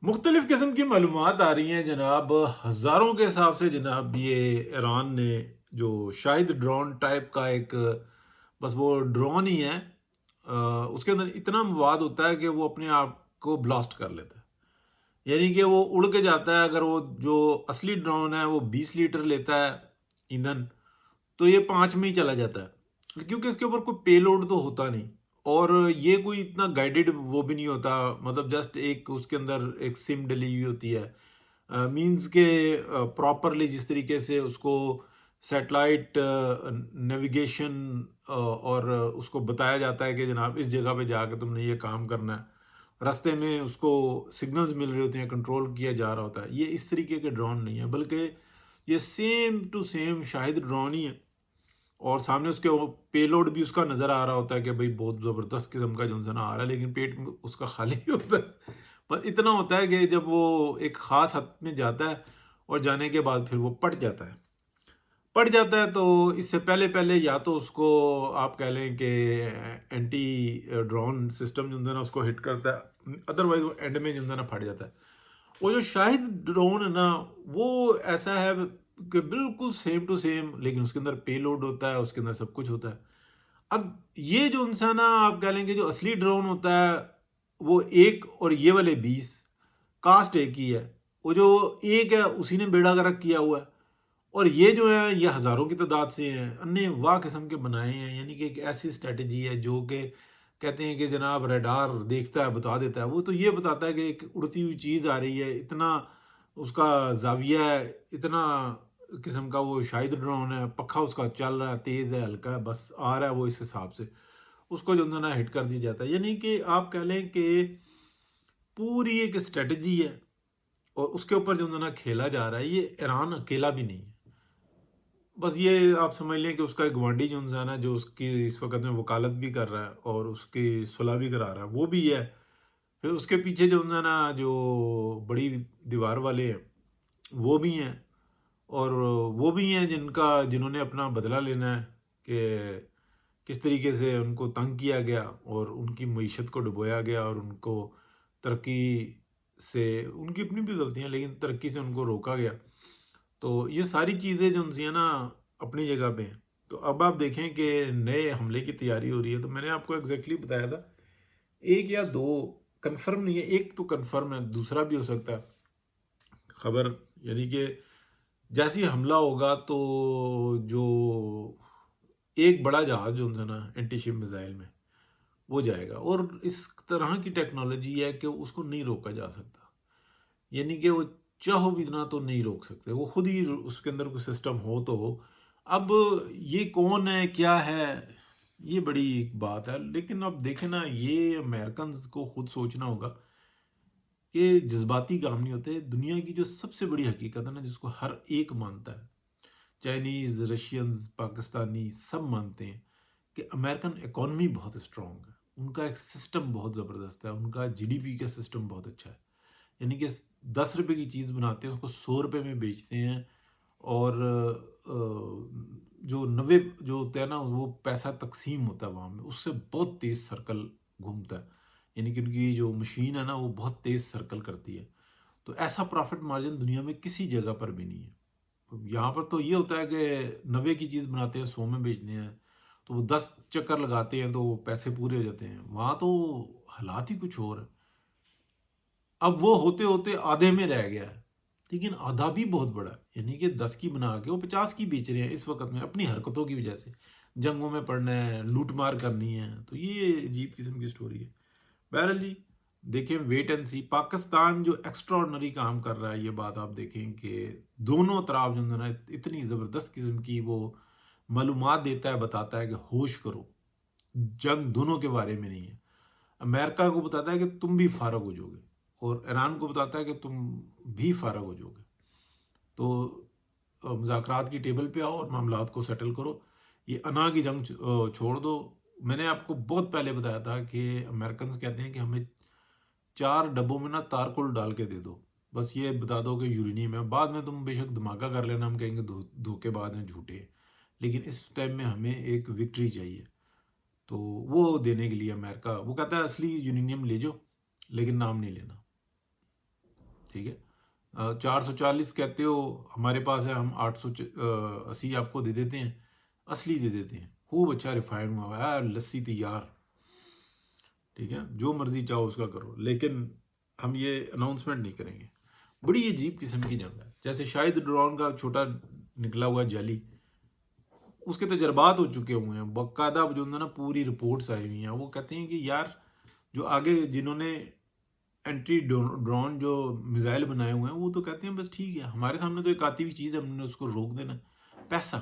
مختلف قسم کی معلومات آ رہی ہیں جناب، ہزاروں کے حساب سے جناب، یہ ایران نے جو شاہد ڈرون ٹائپ کا ایک، بس وہ ڈرون ہی ہے، اس کے اندر اتنا مواد ہوتا ہے کہ وہ اپنے آپ کو بلاسٹ کر لیتا ہے، یعنی کہ وہ اڑ کے جاتا ہے۔ اگر وہ جو اصلی ڈرون ہے وہ 20 لیٹر لیتا ہے ایندھن، تو یہ 5 میں ہی چلا جاتا ہے، کیونکہ اس کے اوپر کوئی پے لوڈ تو ہوتا نہیں، اور یہ کوئی اتنا گائیڈڈ وہ بھی نہیں ہوتا، مطلب جسٹ ایک اس کے اندر ایک سم ڈلی ہوئی ہوتی ہے، مینز کے پراپرلی جس طریقے سے اس کو سیٹلائٹ نیویگیشن اور اس کو بتایا جاتا ہے کہ جناب اس جگہ پہ جا کے تم نے یہ کام کرنا ہے، راستے میں اس کو سگنلز مل رہے ہوتے ہیں، کنٹرول کیا جا رہا ہوتا ہے۔ یہ اس طریقے کے ڈرون نہیں ہے، بلکہ یہ same to same Shahed drone ہی ہے، اور سامنے اس کے پے لوڈ بھی اس کا نظر آ رہا ہوتا ہے کہ بھئی بہت زبردست قسم کا جو آ رہا ہے، لیکن پیٹ میں اس کا خالی ہی ہوتا ہے۔ بس اتنا ہوتا ہے کہ جب وہ ایک خاص حد میں جاتا ہے اور جانے کے بعد پھر وہ پٹ جاتا ہے تو اس سے پہلے پہلے یا تو اس کو آپ کہہ لیں کہ اینٹی ڈرون سسٹم جو ہے نا اس کو ہٹ کرتا ہے، ادروائز وہ اینڈ میں جو ہے نا پھٹ جاتا ہے۔ وہ جو شاہد ڈرون ہے نا، وہ ایسا ہے کہ بالکل سیم ٹو سیم، لیکن اس کے اندر پے لوڈ ہوتا ہے، اس کے اندر سب کچھ ہوتا ہے۔ اب یہ جو انسان نا، آپ کہہ لیں کہ جو اصلی ڈرون ہوتا ہے وہ ایک، اور یہ والے 20، کاسٹ ایک ہی ہے۔ وہ جو ایک ہے اسی نے بیڑا گرک کیا ہوا ہے، اور یہ جو ہے یہ ہزاروں کی تعداد سے ہیں، انہیں واہ قسم کے بنائے ہیں، یعنی کہ ایک ایسی اسٹریٹجی ہے جو کہ کہتے ہیں کہ جناب ریڈار دیکھتا ہے بتا دیتا ہے، وہ تو یہ بتاتا ہے کہ ایک اڑتی ہوئی چیز آ رہی ہے، اتنا اس کا زاویہ ہے، اتنا قسم کا وہ شاہد ڈرون ہے، پکھا اس کا چل رہا ہے، تیز ہے، ہلکا ہے، بس آ رہا ہے وہ اس حساب سے اس کو جو ہے نا ہٹ کر دی جاتا ہے۔ یعنی کہ آپ کہہ لیں کہ پوری ایک اسٹریٹجی ہے، اور اس کے اوپر جو ہے نا کھیلا جا رہا ہے۔ یہ ایران اکیلا بھی نہیں ہے، بس یہ آپ سمجھ لیں کہ اس کا ایک گوانڈی جو انسان ہے جو اس کی اس وقت میں وکالت بھی کر رہا ہے اور اس کی صلح بھی کرا رہا ہے، وہ بھی ہے۔ پھر اس کے پیچھے جو ہے نا جو بڑی دیوار والے ہیں وہ بھی ہیں، اور وہ بھی ہیں جنہوں نے اپنا بدلہ لینا ہے کہ کس طریقے سے ان کو تنگ کیا گیا اور ان کی معیشت کو ڈبویا گیا، اور ان کو ترقی سے، ان کی اپنی بھی غلطیاں، لیکن ترقی سے ان کو روکا گیا۔ تو یہ ساری چیزیں جو ان سے ہیں نا اپنی جگہ پہ ہیں۔ تو اب آپ دیکھیں کہ نئے حملے کی تیاری ہو رہی ہے، تو میں نے آپ کو ایگزیکٹلی بتایا تھا، ایک یا دو کنفرم نہیں ہے، ایک تو کنفرم ہے، دوسرا بھی ہو سکتا ہے خبر، یعنی کہ جیسے ہی حملہ ہوگا تو جو ایک بڑا جہاز جو ہے نا اینٹی شپ میزائل میں وہ جائے گا، اور اس طرح کی ٹیکنالوجی ہے کہ اس کو نہیں روکا جا سکتا، یعنی کہ وہ چاہو بھی اتنا تو نہیں روک سکتے، وہ خود ہی اس کے اندر کوئی سسٹم ہو تو ہو۔ اب یہ کون ہے کیا ہے، یہ بڑی ایک بات ہے، لیکن اب دیکھیں نا، یہ امریکنز کو خود سوچنا ہوگا کہ جذباتی کام نہیں ہوتے۔ دنیا کی جو سب سے بڑی حقیقت ہے نا، جس کو ہر ایک مانتا ہے، چائنیز، رشینز، پاکستانی، سب مانتے ہیں کہ امریکن اکانومی بہت اسٹرانگ ہے، ان کا ایک سسٹم بہت زبردست ہے، ان کا جی ڈی پی کا سسٹم بہت اچھا ہے، یعنی کہ 10 روپے کی چیز بناتے ہیں اس کو 100 روپے میں بیچتے ہیں، اور جو 90 جو ہوتا ہے نا وہ پیسہ تقسیم ہوتا ہے وہاں میں، اس سے بہت تیز سرکل گھومتا ہے، یعنی کہ ان کی جو مشین ہے نا وہ بہت تیز سرکل کرتی ہے۔ تو ایسا پرافٹ مارجن دنیا میں کسی جگہ پر بھی نہیں ہے۔ یہاں پر تو یہ ہوتا ہے کہ 90 کی چیز بناتے ہیں 100 میں بیچتے ہیں، تو وہ 10 چکر لگاتے ہیں تو وہ پیسے پورے ہو جاتے ہیں، وہاں تو حالات ہی کچھ اور ہے۔ اب وہ ہوتے ہوتے آدھے میں رہ گیا ہے، لیکن آدھا بھی بہت بڑا ہے، یعنی کہ 10 کی بنا کے وہ 50 کی بیچ رہے ہیں اس وقت میں اپنی حرکتوں کی وجہ سے، جنگوں میں پڑنا ہے، لوٹ مار کرنی ہے، تو یہ عجیب قسم کی سٹوری ہے۔ بہرحال جی، دیکھیں ویٹ اینڈ سی، پاکستان جو ایکسٹراڈنری کام کر رہا ہے، یہ بات آپ دیکھیں کہ دونوں اطراف جو ہے نا اتنی زبردست قسم کی وہ معلومات دیتا ہے، بتاتا ہے کہ ہوش کرو، جنگ دونوں کے بارے میں نہیں ہے۔ امریکہ کو بتاتا ہے کہ تم بھی فارغ ہو جاؤ گے، اور ایران کو بتاتا ہے کہ تم بھی فارغ ہو جاؤ گے، تو مذاکرات کی ٹیبل پہ آؤ اور معاملات کو سیٹل کرو، یہ انا کی جنگ چھوڑ دو۔ میں نے آپ کو بہت پہلے بتایا تھا کہ امریکنز کہتے ہیں کہ ہمیں 4 ڈبوں میں نا تارکل ڈال کے دے دو، بس یہ بتا دو کہ یورینیم ہے، بعد میں تم بے شک دھماکہ کر لینا، ہم کہیں گے دھوکے بعد ہیں، جھوٹے ہیں، لیکن اس ٹائم میں ہمیں ایک وکٹری چاہیے۔ تو وہ دینے کے لیے امریکہ وہ کہتا ہے اصلی یورینیم لے جاؤ، لیکن نام نہیں لینا۔ ٹھیک ہے 440 کہتے ہو ہمارے پاس ہے، ہم 880 آپ کو دے دیتے ہیں، اصلی دے دیتے ہیں، خوب اچھا ریفائنڈ ہوا ہوا ہے، لسی تیار، ٹھیک ہے جو مرضی چاہو اس کا کرو، لیکن ہم یہ اناؤنسمنٹ نہیں کریں گے۔ بڑی عجیب قسم کی جنگ ہے، جیسے شاہد ڈرون کا چھوٹا نکلا ہوا جعلی، اس کے تجربات ہو چکے ہوئے ہیں، باقاعدہ جو ہے نا پوری رپورٹس آئی ہوئی ہیں، وہ کہتے ہیں کہ یار جو آگے جنہوں نے اینٹی ڈرون جو میزائل بنائے ہوئے ہیں وہ تو کہتے ہیں بس ٹھیک ہے، ہمارے سامنے تو ایک آتی ہوئی چیز ہے، ہم نے اس کو روک دینا، پیسہ۔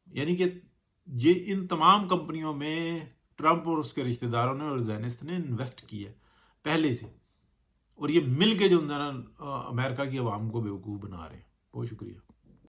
یعنی کہ یہ ان تمام کمپنیوں میں ٹرمپ اور اس کے رشتہ داروں نے اور زینسٹ نے انویسٹ کیا ہے پہلے سے، اور یہ مل کے جو نا امریکہ کی عوام کو بیوقوف بنا رہے ہیں۔ بہت شکریہ۔